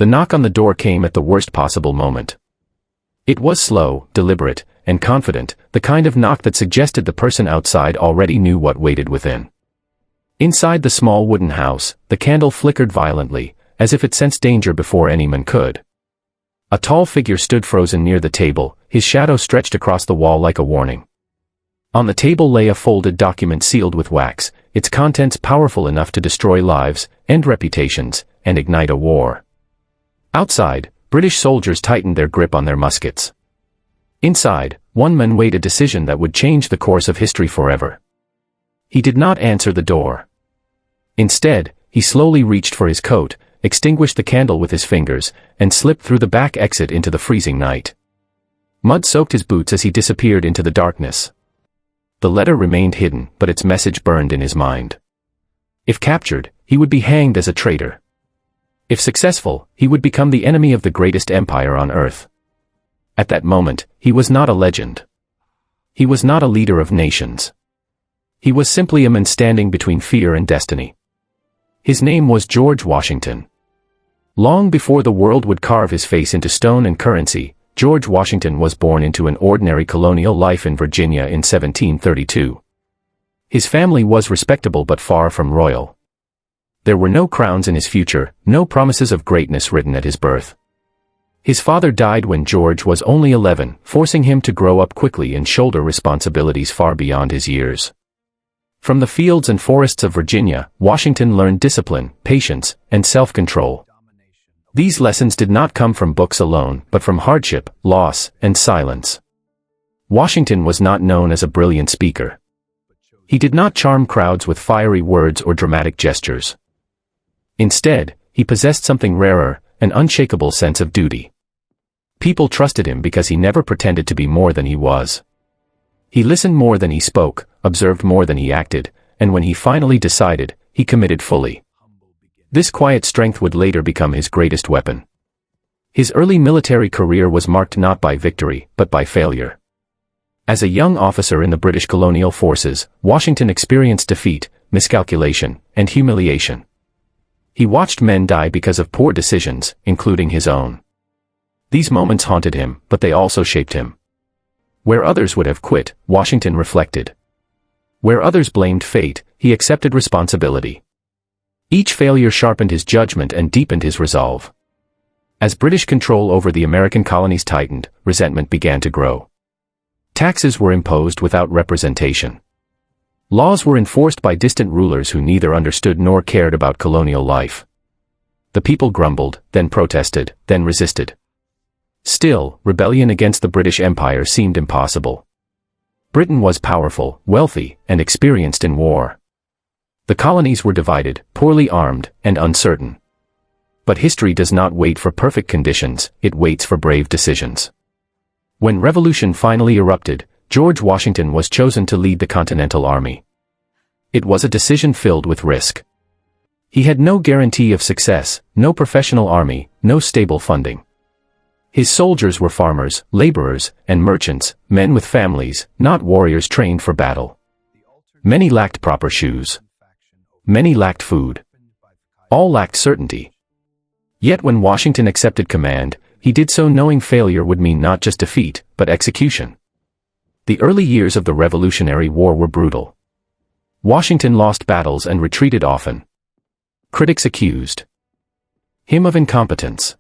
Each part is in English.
The knock on the door came at the worst possible moment. It was slow, deliberate, and confident, the kind of knock that suggested the person outside already knew what waited within. Inside the small wooden house, the candle flickered violently, as if it sensed danger before anyone could. A tall figure stood frozen near the table, his shadow stretched across the wall like a warning. On the table lay a folded document sealed with wax, its contents powerful enough to destroy lives, end reputations, and ignite a war. Outside, British soldiers tightened their grip on their muskets. Inside, one man weighed a decision that would change the course of history forever. He did not answer the door. Instead, he slowly reached for his coat, extinguished the candle with his fingers, and slipped through the back exit into the freezing night. Mud soaked his boots as he disappeared into the darkness. The letter remained hidden, but its message burned in his mind. If captured, he would be hanged as a traitor. If successful, he would become the enemy of the greatest empire on earth. At that moment, he was not a legend. He was not a leader of nations. He was simply a man standing between fear and destiny. His name was George Washington. Long before the world would carve his face into stone and currency, George Washington was born into an ordinary colonial life in Virginia in 1732. His family was respectable but far from royal. There were no crowns in his future, no promises of greatness written at his birth. His father died when George was only 11, forcing him to grow up quickly and shoulder responsibilities far beyond his years. From the fields and forests of Virginia, Washington learned discipline, patience, and self-control. These lessons did not come from books alone, but from hardship, loss, and silence. Washington was not known as a brilliant speaker. He did not charm crowds with fiery words or dramatic gestures. Instead, he possessed something rarer, an unshakable sense of duty. People trusted him because he never pretended to be more than he was. He listened more than he spoke, observed more than he acted, and when he finally decided, he committed fully. This quiet strength would later become his greatest weapon. His early military career was marked not by victory, but by failure. As a young officer in the British colonial forces, Washington experienced defeat, miscalculation, and humiliation. He watched men die because of poor decisions, including his own. These moments haunted him, but they also shaped him. Where others would have quit, Washington reflected. Where others blamed fate, he accepted responsibility. Each failure sharpened his judgment and deepened his resolve. As British control over the American colonies tightened, resentment began to grow. Taxes were imposed without representation. Laws were enforced by distant rulers who neither understood nor cared about colonial life. The people grumbled, then protested, then resisted. Still, rebellion against the British Empire seemed impossible. Britain was powerful, wealthy, and experienced in war. The colonies were divided, poorly armed, and uncertain. But history does not wait for perfect conditions, it waits for brave decisions. When revolution finally erupted, George Washington was chosen to lead the Continental Army. It was a decision filled with risk. He had no guarantee of success, no professional army, no stable funding. His soldiers were farmers, laborers, and merchants, men with families, not warriors trained for battle. Many lacked proper shoes. Many lacked food. All lacked certainty. Yet when Washington accepted command, he did so knowing failure would mean not just defeat, but execution. The early years of the Revolutionary War were brutal. Washington lost battles and retreated often. Critics accused him of incompetence.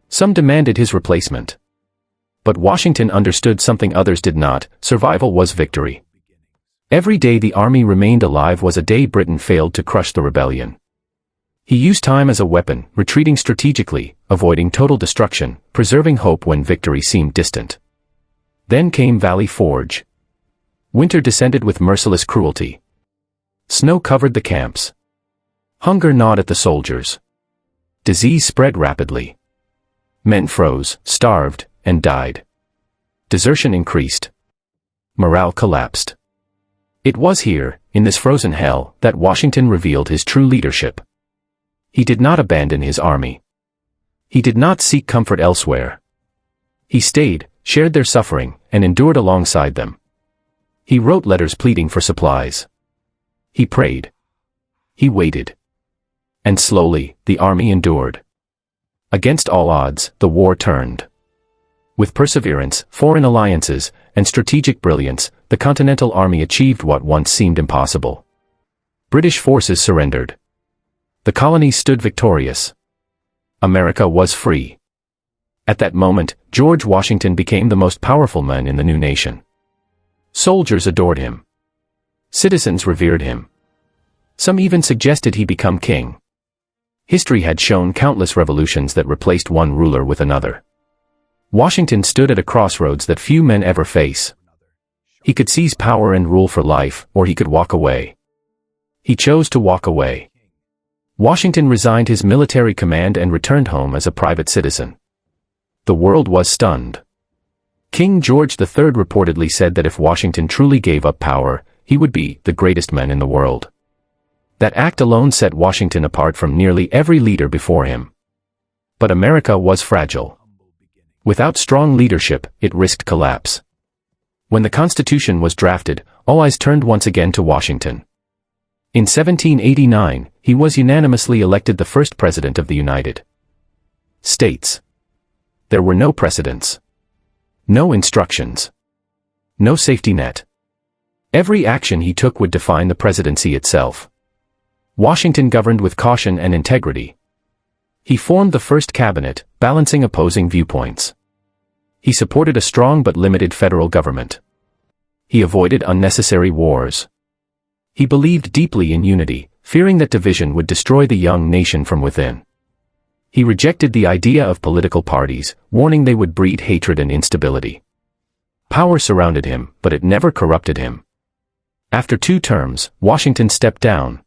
Some demanded his replacement. But Washington understood something others did not: survival was victory. Every day the army remained alive was a day Britain failed to crush the rebellion. He used time as a weapon, retreating strategically, avoiding total destruction, preserving hope when victory seemed distant. Then came Valley Forge. Winter descended with merciless cruelty. Snow covered the camps. Hunger gnawed at the soldiers. Disease spread rapidly. Men froze, starved, and died. Desertion increased. Morale collapsed. It was here, in this frozen hell, that Washington revealed his true leadership. He did not abandon his army. He did not seek comfort elsewhere. He stayed, shared their suffering, and endured alongside them. He wrote letters pleading for supplies. He prayed. He waited. And slowly, the army endured. Against all odds, the war turned. With perseverance, foreign alliances, and strategic brilliance, the Continental Army achieved what once seemed impossible. British forces surrendered. The colonies stood victorious. America was free. At that moment, George Washington became the most powerful man in the new nation. Soldiers adored him. Citizens revered him. Some even suggested he become king. History had shown countless revolutions that replaced one ruler with another. Washington stood at a crossroads that few men ever face. He could seize power and rule for life, or he could walk away. He chose to walk away. Washington resigned his military command and returned home as a private citizen. The world was stunned. King George III reportedly said that if Washington truly gave up power, he would be the greatest man in the world. That act alone set Washington apart from nearly every leader before him. But America was fragile. Without strong leadership, it risked collapse. When the Constitution was drafted, all eyes turned once again to Washington. In 1789, he was unanimously elected the first president of the United States. There were no precedents. No instructions. No safety net. Every action he took would define the presidency itself. Washington governed with caution and integrity. He formed the first cabinet, balancing opposing viewpoints. He supported a strong but limited federal government. He avoided unnecessary wars. He believed deeply in unity, fearing that division would destroy the young nation from within. He rejected the idea of political parties, warning they would breed hatred and instability. Power surrounded him, but it never corrupted him. After 2 terms, Washington stepped down.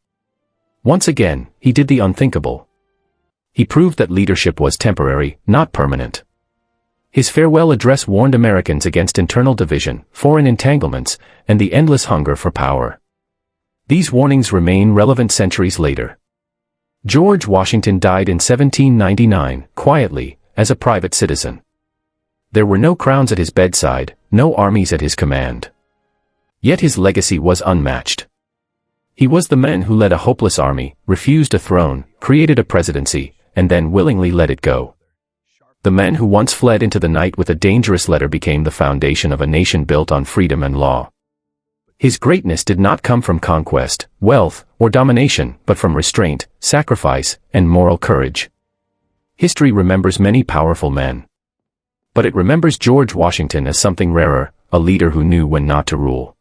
Once again, he did the unthinkable. He proved that leadership was temporary, not permanent. His farewell address warned Americans against internal division, foreign entanglements, and the endless hunger for power. These warnings remain relevant centuries later. George Washington died in 1799, quietly, as a private citizen. There were no crowns at his bedside, no armies at his command. Yet his legacy was unmatched. He was the man who led a hopeless army, refused a throne, created a presidency, and then willingly let it go. The man who once fled into the night with a dangerous letter became the foundation of a nation built on freedom and law. His greatness did not come from conquest, wealth, or domination, but from restraint, sacrifice, and moral courage. History remembers many powerful men. But it remembers George Washington as something rarer, a leader who knew when not to rule.